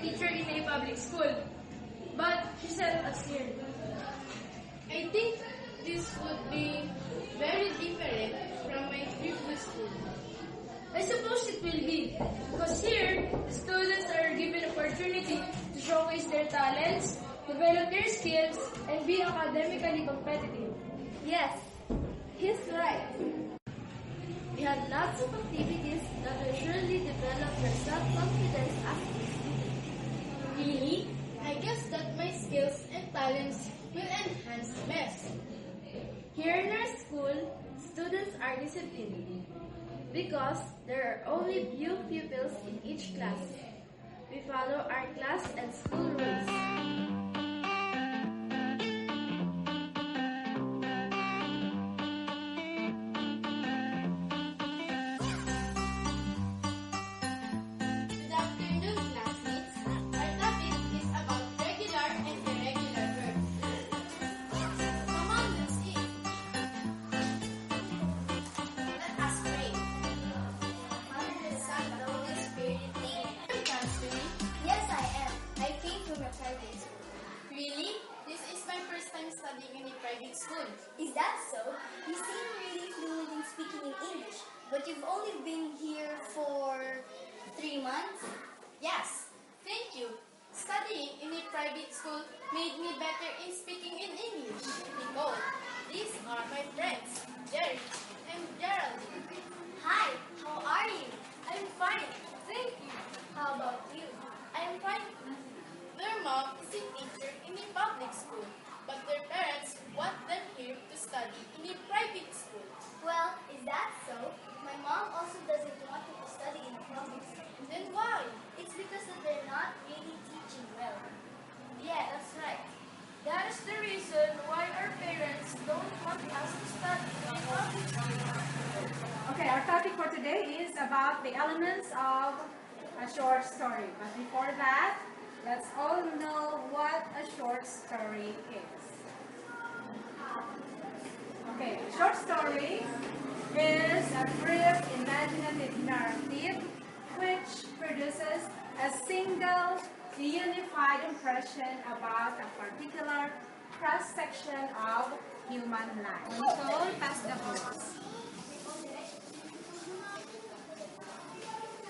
teacher in a public school, but she set us here. I think this would be very different from my previous school. I suppose it will be, because here, the students are given opportunity to showcase their talents, develop their skills, and be academically competitive. Yes, he's right. We had lots of activities that will surely develop your self-confidence as a student. Really? I guess that my skills and talents will enhance the best. Here in our school, students are disciplined because there are only few pupils in each class. We follow our class and school rules. Good afternoon, classmates. Our topic is about regular and irregular verbs. Come on, let's eat. Let us pray. Father, the Son, and the Holy Spirit, name. Yes, I am. I came from a private school. Really? This is my first time studying in a private school. Is that so? You seem really fluent in speaking in English, but you've only been here for 3 months? Yes, thank you. Studying in a private school made me better in speaking in English. Nicole, these are my friends, Jerry and Geraldine. Hi, how are you? I'm fine, thank you. How about you? I'm fine. Their mom is a teacher in a public school, but their parents want them here to study in a private school. Well, is that so? My mom also doesn't want me to study in a public school. Then why? It's because that they're not really teaching well. Yeah, that's right. That is the reason why our parents don't want us to study in a public school. Okay, our topic for today is about the elements of a short story. But before that, let's all know what a short story is. Okay, a short story is a brief imaginative narrative which produces a single unified impression about a particular cross-section of human life. Nicole, pass the books.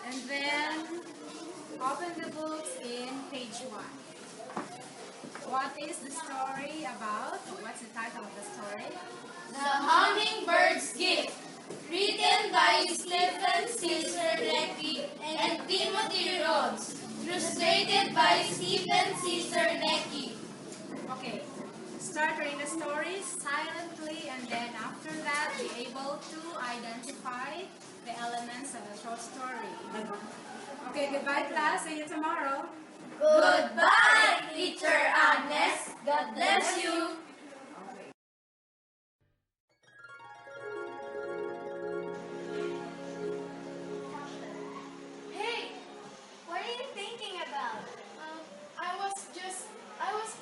And then open the books in page 1. What is the story about? What's the title of the story? The Hummingbird's Gift, written by Stephen Caesar Lecky and Timothy Rhodes, illustrated by Stephen Caesar Lecky. Okay, start reading the story silently and then after that be able to identify the elements of the short story. Okay, goodbye class. See you tomorrow. Goodbye, Teacher Agnes. God bless you. Hey, what are you thinking about? I was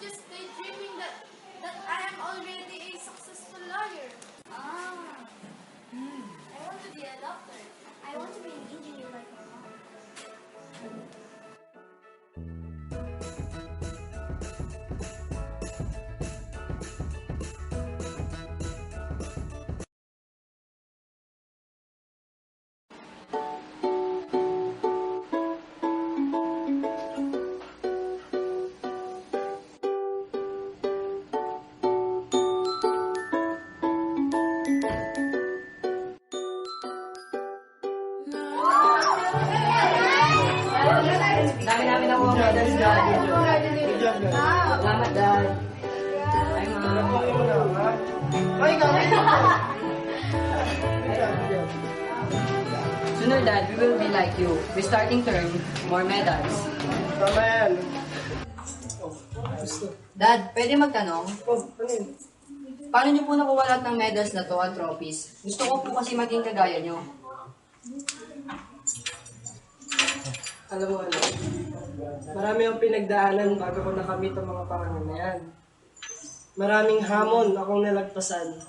just daydreaming that I am already a successful lawyer. I want to be a doctor. I want to be an engineer like my mom. Dami namin ako ang medals, Dad. Salamat, Dad. Ay, Ma'am. Sooner, Dad, we will be like you. We're starting to earn more medals. Tama yan. Dad, pwede magtanong? Ano yun? Paano niyo po nakuha lahat ng medals na to at trophies? Gusto ko po kasi maging kagaya niyo. Alam mo ano, marami ang pinagdaanan bago ko nakamit ang mga pangalan na yan. Maraming hamon akong nalagpasan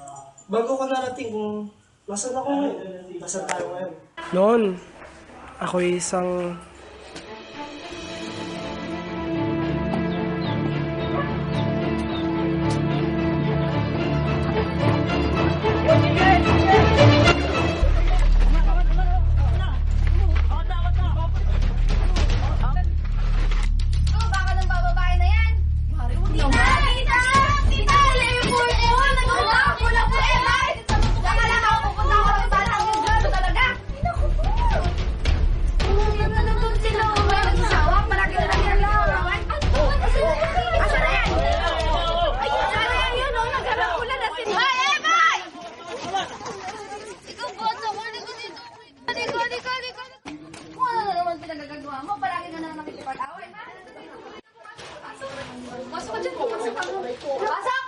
bago ko narating kung nasaan ako ngayon. Nasaan tayo ngayon. Noon, ako isang pinagagagawa mo? Palagi ka na nakikipag-away, ha? Pasok ka dyan, pasok ka. Pasok!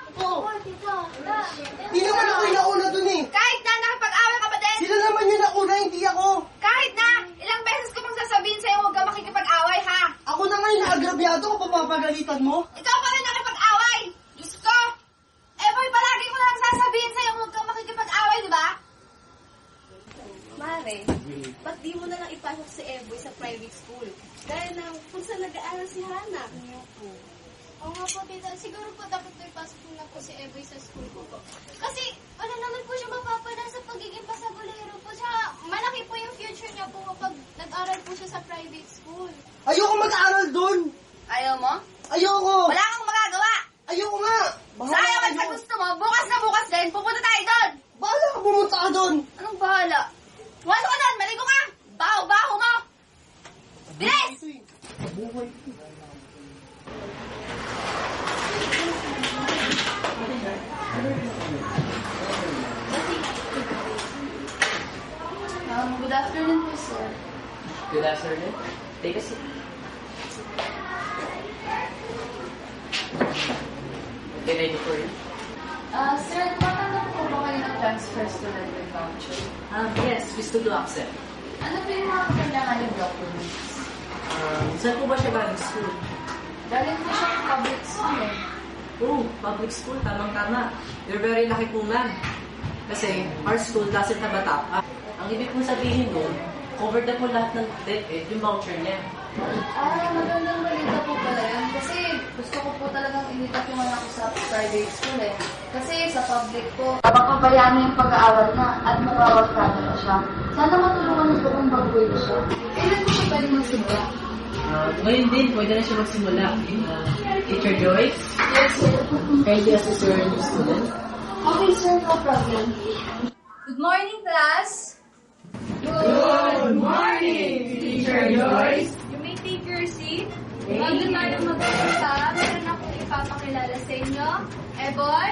Hindi naman ako yung nauna dun eh. Kahit na nakipag-away ka pa din! Sila naman yung nauna, hindi ako. Kahit na! Ilang beses ko pang sasabihin sa'yo huwag ka makikipag-away, ha? Ako na nga yung naagrabyado ko, papapagalitan mo. Ikaw pa rin nakipag-away! Diyos ko! Eh, boy, palagi ko lang sasabihin sa'yo huwag ka makikipag-away, di ba? Mare, ba't di mo na lang ipasok si Eboy sa private school? Dahil na kung saan nag-aaral si Hana. Oo nga po, tita. Siguro po dapat may pasok na po si Eboy sa school ko po. Kasi wala naman po siya mapapala sa pagiging pasagulero po. Siya, malaki po yung future niya po kapag nag-aral po siya sa private school. Ayoko mag-aaral dun. Ayaw mo? Ayoko. Wala kang magagawa! Ayoko nga. Sayang at sa gusto mo, bukas na bukas din, pupunta tayo doon! Bahala ka pumunta ka dun. Anong bahala? Pumasok ka doon! Maligo ka! Baho-baho mo! Bilis! Good afternoon po, sir. Good afternoon. Take a seat. Can I do for you? Sir, tatanggap po ba kayo ng transfer student with voucher? Yes, we still do accept. Ano po yung mga kailangan yung documents? Saan po ba siya galing school? Galing po siya ng public school eh. Oh, public school, tamang-tama. You're very lucky po, ma'am. Kasi our school doesn't have a top-up. Ang ibig kong sabihin mo, covered na po lahat ng DepEd, yung voucher niya. Magandang balita po pala yan. Kasi gusto ko po talagang initat yung anak ko sa private school eh. Kasi sa public po, papabayaan niya yung pag-aaral na at mawawagkado na siya. Sana matulungan niyo po kung baguhin siya. Kailan po siya pwede magsimula? Ngayon din, pwede na siya magsimula. Teacher Joyce? Yes, sir. Kindly assist your new student. Okay, sir. No problem. Good morning, class. Good morning, Teacher Joyce. You may take your seat. Bago tayo mag-umpisa, meron akong ipapakilala sa inyo. Eboy?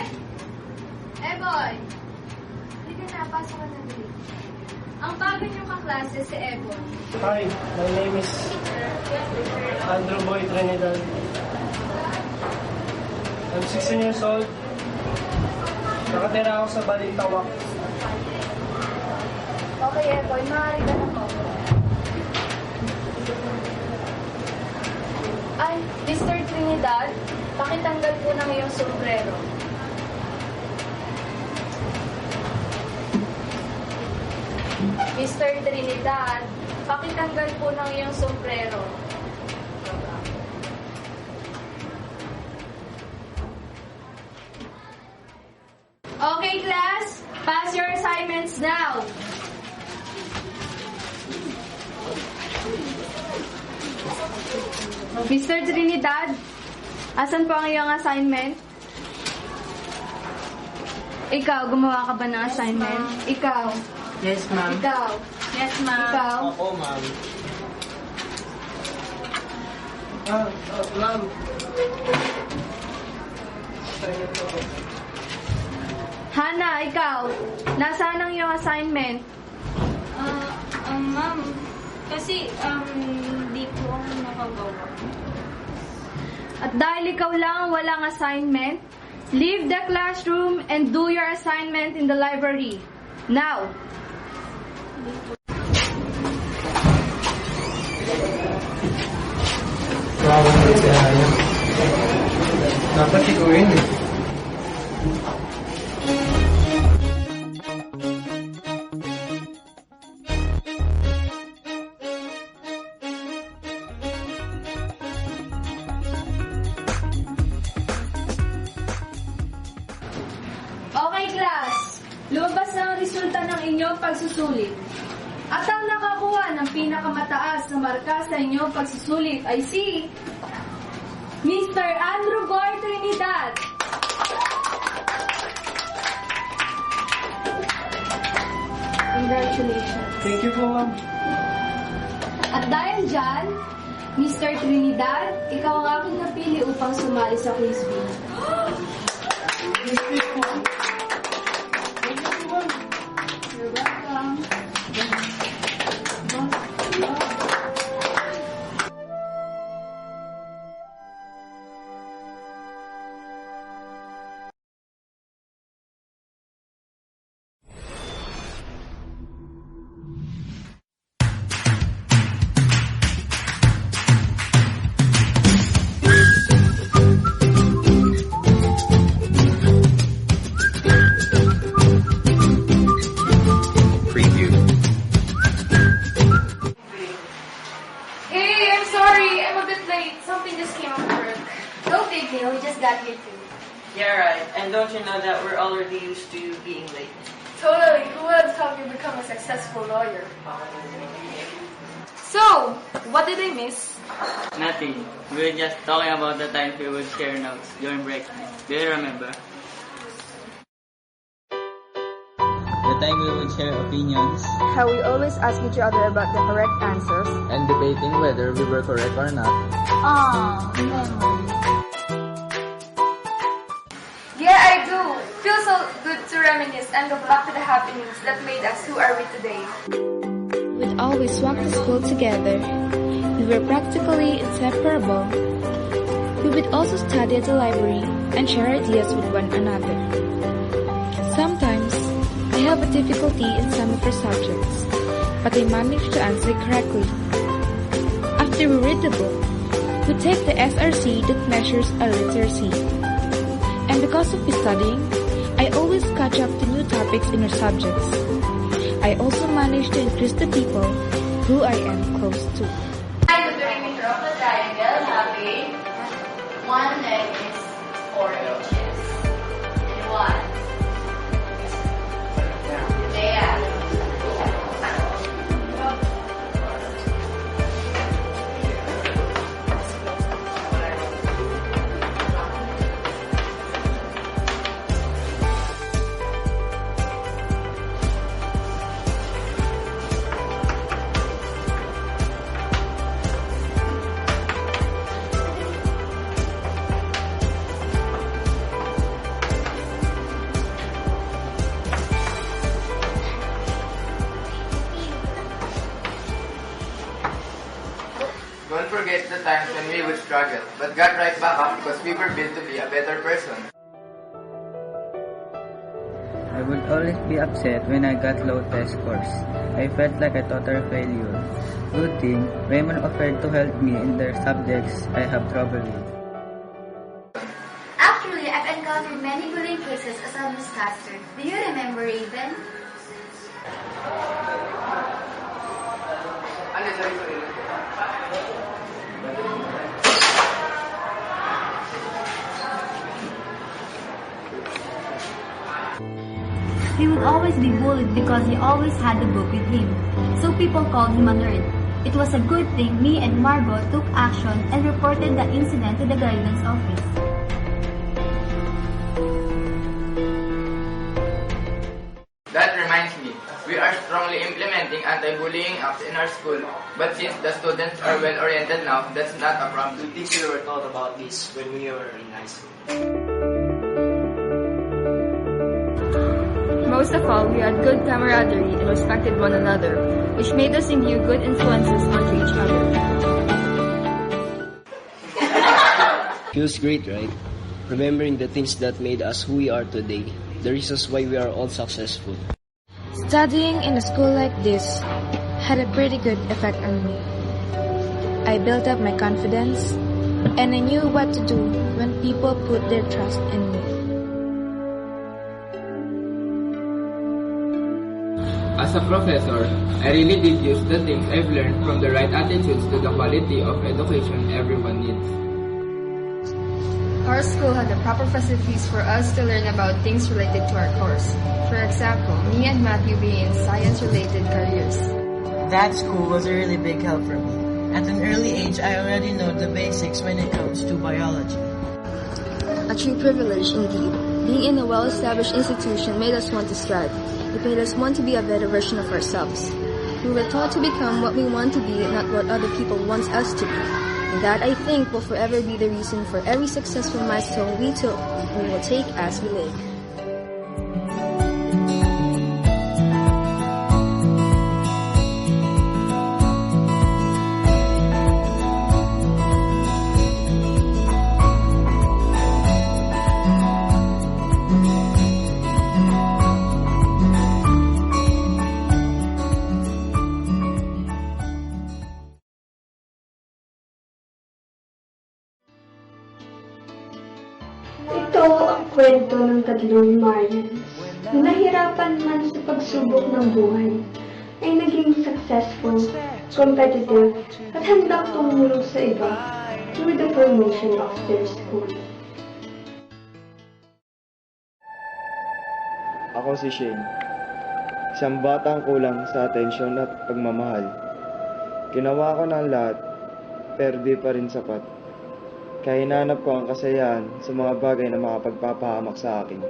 Eboy! Hindi ka na, pasok ka na dito. Ang bago niyong kaklase si Eboy. Hi, my name is Andrew Boy Trinidad. I'm 16 years old. Nakatira ako sa Balintawak. Okay, Eboy, maaari ka na po. Ay, Mr. Trinidad, pakitanggal po ng iyong sombrero. Mr. Trinidad, pakitanggal po ng iyong sombrero. Okay, class, pass your assignments now. Mr. Trinidad, asan po ang iyong assignment? Ikaw, gumawa ka ba ng assignment? Ikaw. Yes, ma'am. Ikaw. Yes, ma'am. Ikaw. Oo, ma'am. Ma'am. Hana, ikaw. Nasaan ang iyong assignment? Ma'am, kasi, hindi po ako nakagawa. At dahil ikaw lang walang assignment, leave the classroom and do your assignment in the library. Now. Dapat sigurin eh. Okay, class. Lumabas na ang resulta ng inyong pagsusulit. At ang nakakuha ng pinakamataas na marka sa inyong pagsusulit ay si Mr. Andrew Boy Trinidad. Congratulations. Thank you po, ma'am. At dahil dyan, Mr. Trinidad, ikaw ang aking napili upang sumali sa quiz bee. Thank you po. You're welcome. wait, something just came up at work. No big deal, we just got here too. Yeah, right. And don't you know that we're already used to being late? Totally, who would have thought you become a successful lawyer? So, what did I miss? Nothing. We were just talking about the times we would share notes during break time. Do you remember? The time we would share opinions. How we always ask each other about the correct answers. And debating whether we were correct or not. Memories. Yeah, I do. Feels so good to reminisce and go back to the happenings that made us who are we today. We'd always walk to school together. We were practically inseparable. We would also study at the library and share ideas with one another. Sometimes, I have a difficulty in some of our subjects, but I manage to answer correctly. After we read the book, we take the SRC that measures our literacy. And because of my studying, I always catch up to new topics in our subjects. I also manage to increase the people who I am close to. Find the perimeter of the triangle having one leg is 4 inches. And one. There. Don't forget the times when we would struggle, but got right back up because we were built to be a better person. I would always be upset when I got low test scores. I felt like a total failure. Good thing, Raymond offered to help me in the subjects I have trouble with. Actually, I've encountered many bullying cases as a newscaster. Do you remember Raven? He would always be bullied because he always had the book with him, so people called him a nerd. It was a good thing me and Margot took action and reported the incident to the guidance office. That reminds me, we are strongly implementing anti-bullying acts in our school. But since the students are well-oriented now, that's not a problem. Do you think we were taught about this when we were in high school? Most of all, we had good camaraderie and respected one another, which made us imbue good influences onto each other. Feels great, right? Remembering the things that made us who we are today, the reasons why we are all successful. Studying in a school like this had a pretty good effect on me. I built up my confidence, and I knew what to do when people put their trust in me. As a professor, I really did use the things I've learned from the right attitudes to the quality of education everyone needs. Our school had the proper facilities for us to learn about things related to our course. For example, me and Matthew being in science-related careers. That school was a really big help for me. At an early age, I already know the basics when it comes to biology. A true privilege indeed. Being in a well-established institution made us want to strive. It made us want to be a better version of ourselves. We were taught to become what we want to be, not what other people want us to be. And that, I think, will forever be the reason for every successful milestone we took and we will take as we live. Ito ang kwento ng tatlong Marians na nahirapan man sa pagsubok ng buhay ay naging successful, competitive at handang tumulong sa iba. through the formation of their school. Ako si Shane. Isang batang kulang sa atensyon at pagmamahal. Ginawa ko ng lahat, pero di pa rin sapat. Kaya hinanap ko ang kasayahan sa mga bagay na makapagpapahamak sa akin.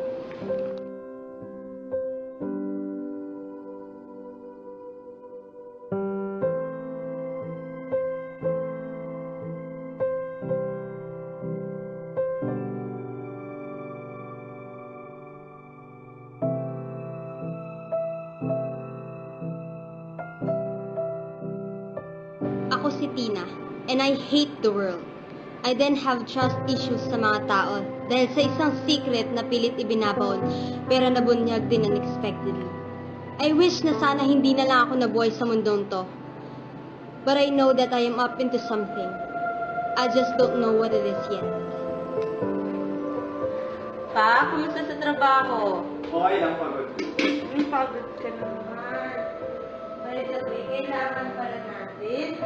Ako si Tina, and I hate the world. I then have trust issues sa mga tao dahil sa isang secret na pilit ibinabaon pero nabunyag din unexpectedly. I wish na sana hindi na lang ako nabuhay sa mundong to. But I know that I am up into something. I just don't know what it is yet. Pa, kumusta sa trabaho? Okay lang, pagod. Pagod ka naman. By the way, kailangan pala natin.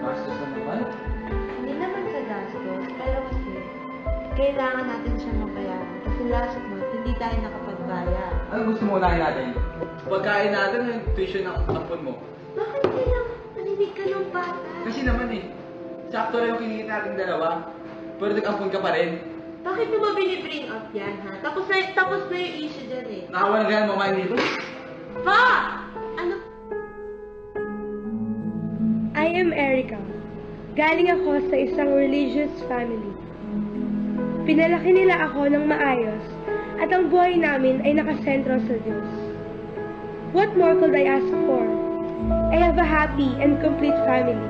Gastos na naman? Hindi naman sa gastos, pero kasi kailangan natin siya mabayaran. Kasi last month, hindi tayo nakapagbayad. Ano gusto mo unahin natin? Pagkain natin yung tuition ng ampon mo. Bakit kailangan narinig ka ng bata? Kasi naman sakto rin yung kinikita natin dalawa. Pero nag-ampon ka pa rin. Bakit mo ba binibring up yan, ha? Tapos na yung issue dyan eh. Nakawa na ganyan mo kumain dito. Pa! Ano? I am Erica. Galing ako sa isang religious family. Pinalaki nila ako ng maayos at ang buhay namin ay nakasentro sa Diyos. What more could I ask for? I have a happy and complete family.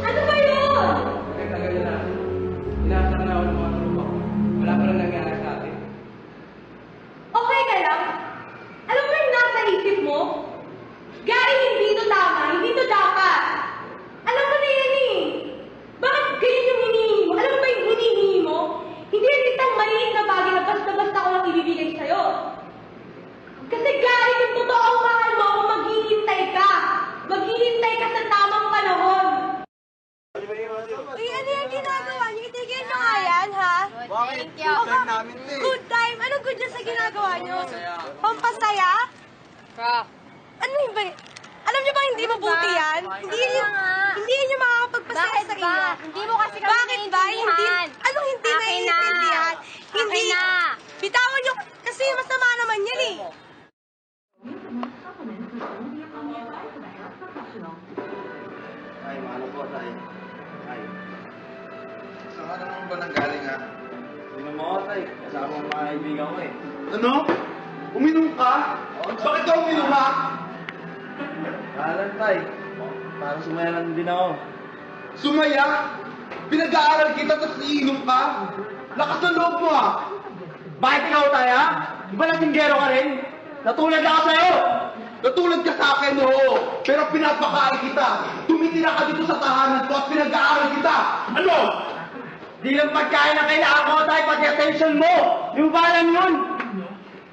Ano ba yun? Tagal na natin. Inaasar na ako ng mga trupa ko. Wala pa lang nangyari sa atin. Okay ka lang? Alam mo yung nasa isip mo? Gary, hindi ito tama, hindi ito dapat. Alam mo na yan eh. Bakit ganyan yung hinihingi mo? Alam mo ba yung hinihingi mo? Hindi yan isang maliit na bagay na basta-basta ko lang ibibigay sa'yo. Kasi Gary, kung totoo ang mahal mo, maghihintay ka. Maghihintay ka sa tamang panahon. Uy, ano yung ginagawa niyo? Itigil niyo nga yan, ha? Bakit? Good time namin to eh. Good time? Anong good dyan sa ginagawa niyo? Pampasaya? Ano yung ba? Alam niyo ba hindi mabuti yan? Hindi niyo makakapagpasaya sa inyo. Hindi mo kasi kami Bakit ba? Hindi, anong hindi naiintindihan? Hindi. Bitawan niyo kasi masama naman yan eh. Ay, mahalo po, tay. Ay. Saan ka naman ba nanggaling, ha? Inom ako, tay. Kasama ang mga kaibigan ko, eh. Ano? Uminom ka? Bakit ka uminom, ha? Kalan, tay. Para sumaya lang din ako. Sumaya? Pinag-aaral kita tapos iinom ka? Lakas ng loob mo, ha? Bakit ikaw, tay, ha? Di ba lasinggero ka rin? Natulad ako sa'yo! Natulad ka sa akin, oo. Pero pinapakain kita. Tumitira ka dito sa tahanan ko at pinag-aaral kita. Ano? Di lang pagkain na kailangan ko tayo pati attention mo. Di mo ba alam yun?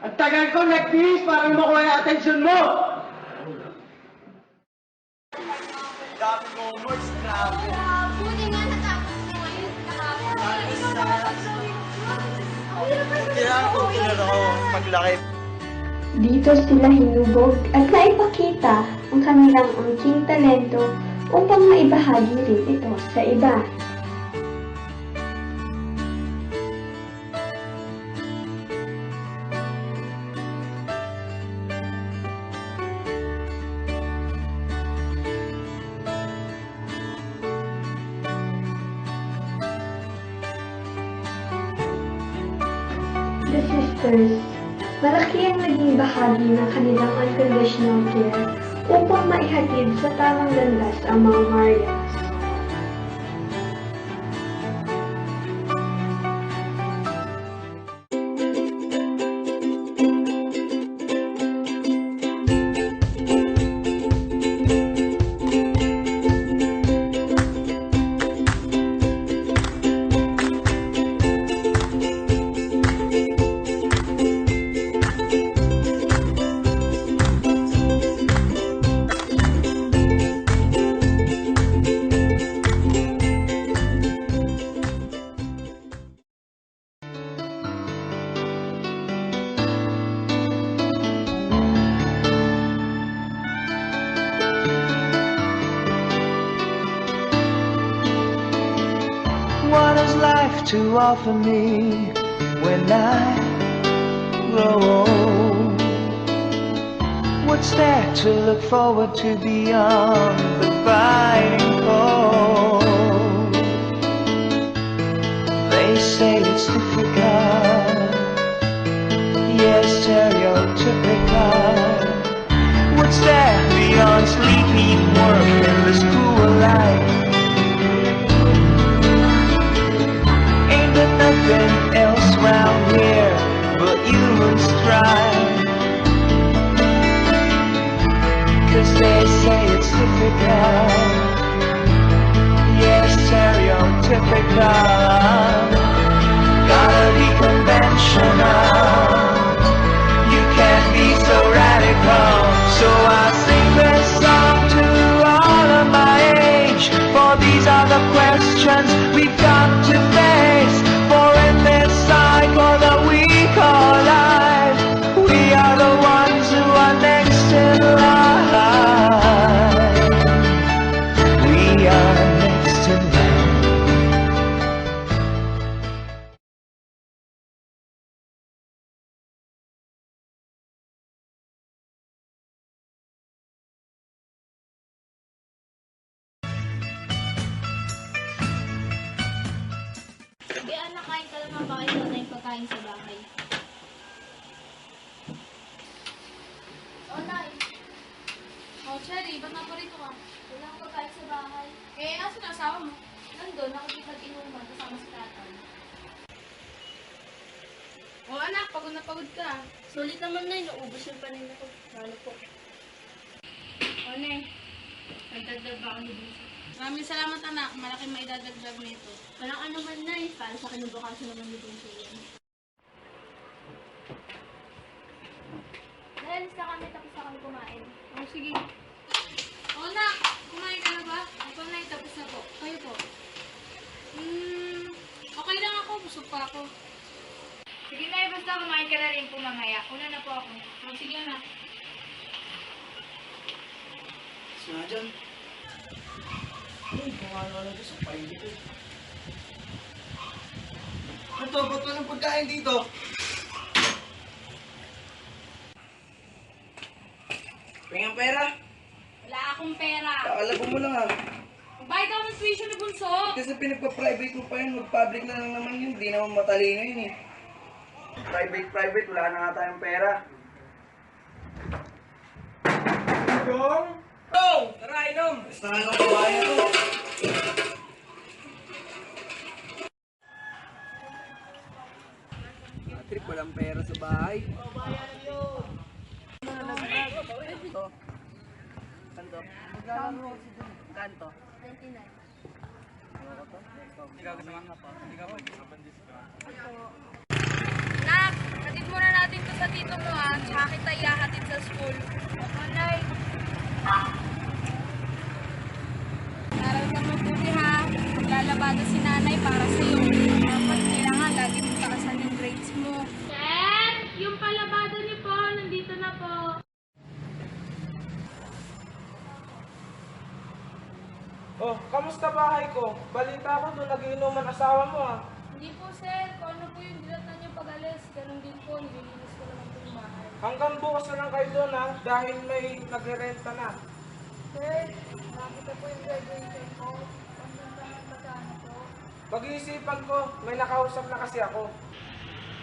At tagal ko nag-tiis para makuha yung attention mo. Dami mo, Morse. Grabe. Buti nga natapos mo ngayon kahapon. Kailangan ko kinala ko paglaki. Dito sila hinubog at naipakita ang kanilang angking talento upang maibahagi rin ito sa iba. The sisters, malaki ang naging bahagi ng kanilang unconditional care upang maihatid sa tamang landas ang mga Marias. to offer me when I grow old? What's there to look forward to beyond the biting cold? They say it's difficult, yes, stereotypical. What's there beyond sleeping work and the school life? Ain't there nothing else round here but human strife? 'Cause they say it's difficult, yes, stereotypical. Gotta be conventional, you can't be so radical. So I sing this song to all of my age, for these are the questions we've got to face. For in this cycle that we call life, we are the ones who are next in line. We are next in line. Di anak, kain ka lang mga bakit na yung pagkain sa bahay. Oh, Nay. Oh, Cherry, ba't naparito ka? Wala akong pagkain sa bahay. Eh, asan ang asawa mo? Nandun, nakikipag-inuman kasama si tatay. Oh, anak, pagod na pagod ka. Sulit naman, Nay. Naubos yung panin ko. Lalo po. Oh, Nay. Nagdagdag ba ako ni Bunso? Maraming salamat, anak. Malaking maidadagdag nito. Walang ano man, Nay. Para sa kinubukasyon naman ni Bunso yan. Nahalis na kami, tapos na kami kumain. Oh, sige. Oh, anak. Kumain ka na ba? Ako na, tapos na po. Kayo po. Okay lang ako. Busog pa ako. Sige na, basta kumain ka na rin po mamaya. Una na po ako. Oh, sige, anak. Sina dyan. Uy, kung ano dito sa paligid ko. Ito, ba't walang pagkain dito? Pengang pera? Wala akong pera. Kakalago mo lang ah. Bayad ako ng tuition ni Bunso. Kasi pinagpa-private mo pa yun, mag-public na lang naman yun. Hindi naman matalino yun eh. Private, wala na nga tayong pera. Dong! Dong! Tara, inom! Basta nga nung kabayan ko. Trip, walang pera sa bahay. Ito. Kanto? Maglalaro kasi dun. Kanto? 99. Hindi ka kasama nga pa. Hindi ka mag-isabandis ka. Nak, hatid muna natin to sa tito mo ha. Tsaka kita ihahatid sa school. Anay. Aral ka mabuti ha. Maglalabada si nanay para sa'yo. Dapat kailangan lagi mong takasan yung grades mo. Sir, yung palabada niyo po, nandito na po. Oh, kamusta bahay ko? Balita ko doon nagiinuman asawa mo ah. Hindi po sir, kung ano po yung dilat na niyo pag-alis, ganun din po, nililinis ko naman po yung bahay. Hanggang bukas na lang kayo doon ah, dahil may nagre-renta na. Sir, nakita po yung graduation ko. Hanggang ba magkano po? Pag-iisipan ko, may nakausap na kasi ako.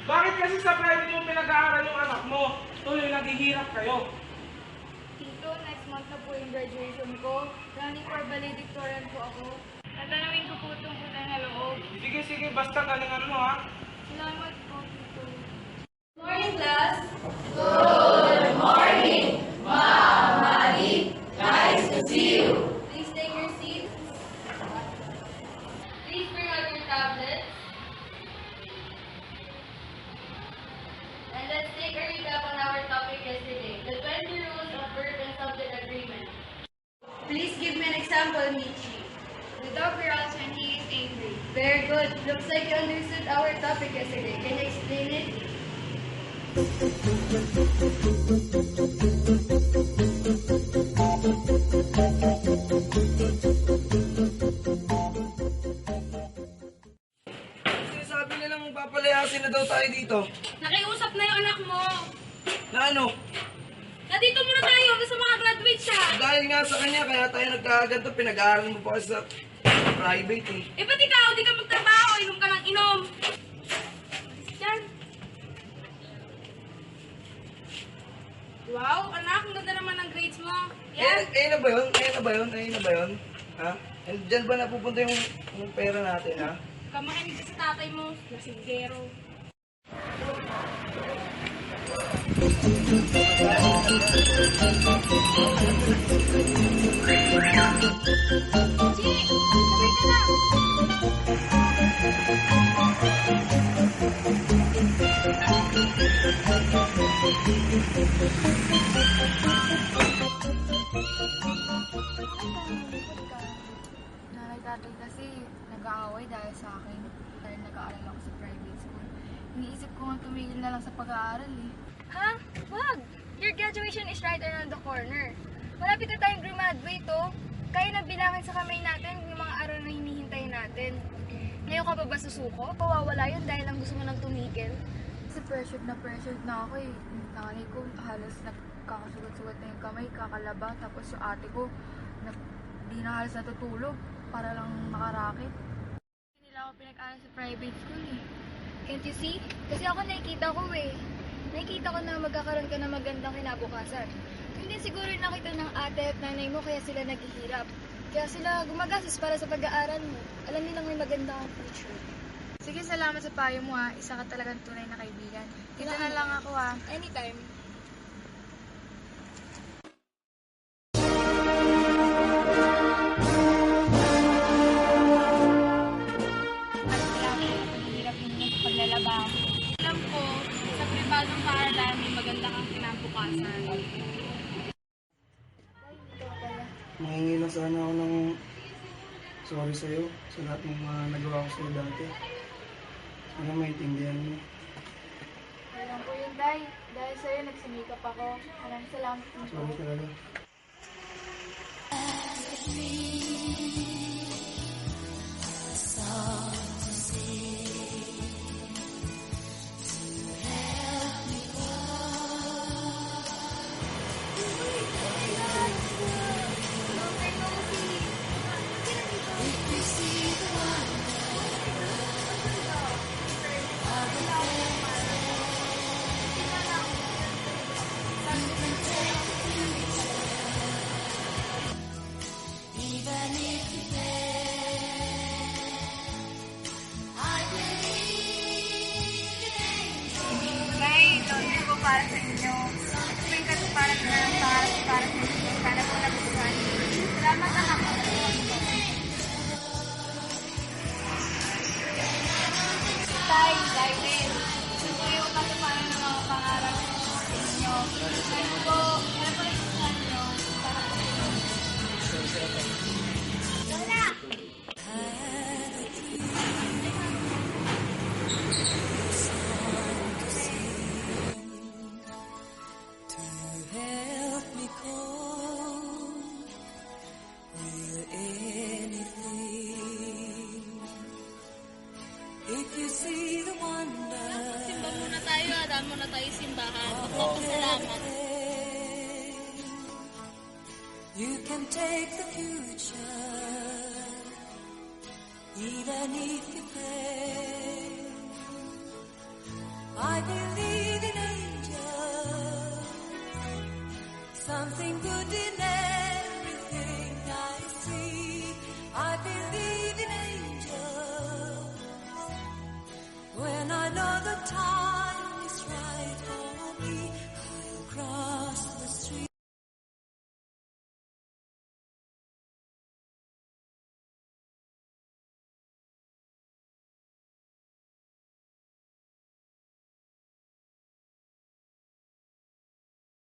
Bakit kasi sa private mo pinag-aaral yung anak mo? Tuloy naghihirap kayo. Tito, next month na po yung graduation ko. Running for valedictorian po ako. Tatanawin ko po itong putang na loob. Sige, basta galingan mo ha. Salamat po, Tito. Morning, class! Good morning! Ma'am, nice to see you! Please take your seats. Please bring out your tablets. And let's take a recap on our topic yesterday. The 20 rules of verb and subject agreement. Please give me an example, Michi. The dog growls when he is angry. Very good. Looks like you understood our topic yesterday. Can you explain it? This tayo dito? Nakiusap na yung anak mo. Na ano? Nandito muna tayo hanggang sa mga graduate siya. Dahil nga sa kanya, kaya tayo nagkaganto, pinag-aaral mo pa kasi sa private eh. Eh, ba't ikaw? Di ka magtrabaho, inom ka ng inom. Yan. Wow, anak, ang ganda naman ng grades mo. Yan. Eh na ba yun? Ayun na ba yun? Ha? And dyan ba napupunta yung pera natin, ha? Kamakinig ka sa tatay mo, lasinggero. Nanay tatay kasi nag-aaway dahil sa akin. Dahil nag-aaral ako sa private school. Iniisip ko nga tumigil na lang sa pag-aaral eh. Ha? Wag! Your graduation is right around the corner. Malapit na tayong graduate, oh. Kaya na bilangin sa kamay natin yung mga araw na hinihintay natin. Ngayon ka pa ba susuko? Pawawala yun dahil lang gusto mo nang tumigil. Kasi pressured na ako eh. Yung nanay ko halos nagkakasugat-sugat na yung kamay, kakalaba. Tapos yung ate ko, di na halos natutulog para lang makarakit. Hindi nila ako pinag-aral sa private school eh. Can't you see? Kasi ako nakikita ko eh. Nakikita ko na magkakaroon ka ng magandang kinabukasan. Hindi siguro nakita ng ate at nanay mo kaya sila naghihirap. Kaya sila gumagastos para sa pag-aaral mo. Alam nilang may magandang future. Sige, salamat sa payo mo ha. Isa ka talagang tunay na kaibigan. Dito na lang ako ha. Anytime. Alam ko, sa pribadong paaralan may maganda kang kinabukasan. Mahingi na sana ako ng sorry sa'yo sa lahat ng mga nagawa ko sa'yo dati. Sana maintindihan mo. Alam ko yun, Day. Dahil sa'yo, nagsimikap ako. Maraming salamat po. Sorry talaga. Para sa inyo. Tuwing katuparan na ng para sa inyo. Sana po nagustuhan. Salamat anak ko. Tay din. Tuwing katuparan ng mga pangarap sa inyo. Sana po nagustuhan nyo. Para po Lola! Simbahan muna tayo, daan muna tayo simbahan. Magpapasalamat. You can take the future, even if you pray. I believe in angels, something good in everything I see. I believe in angels, when I know the time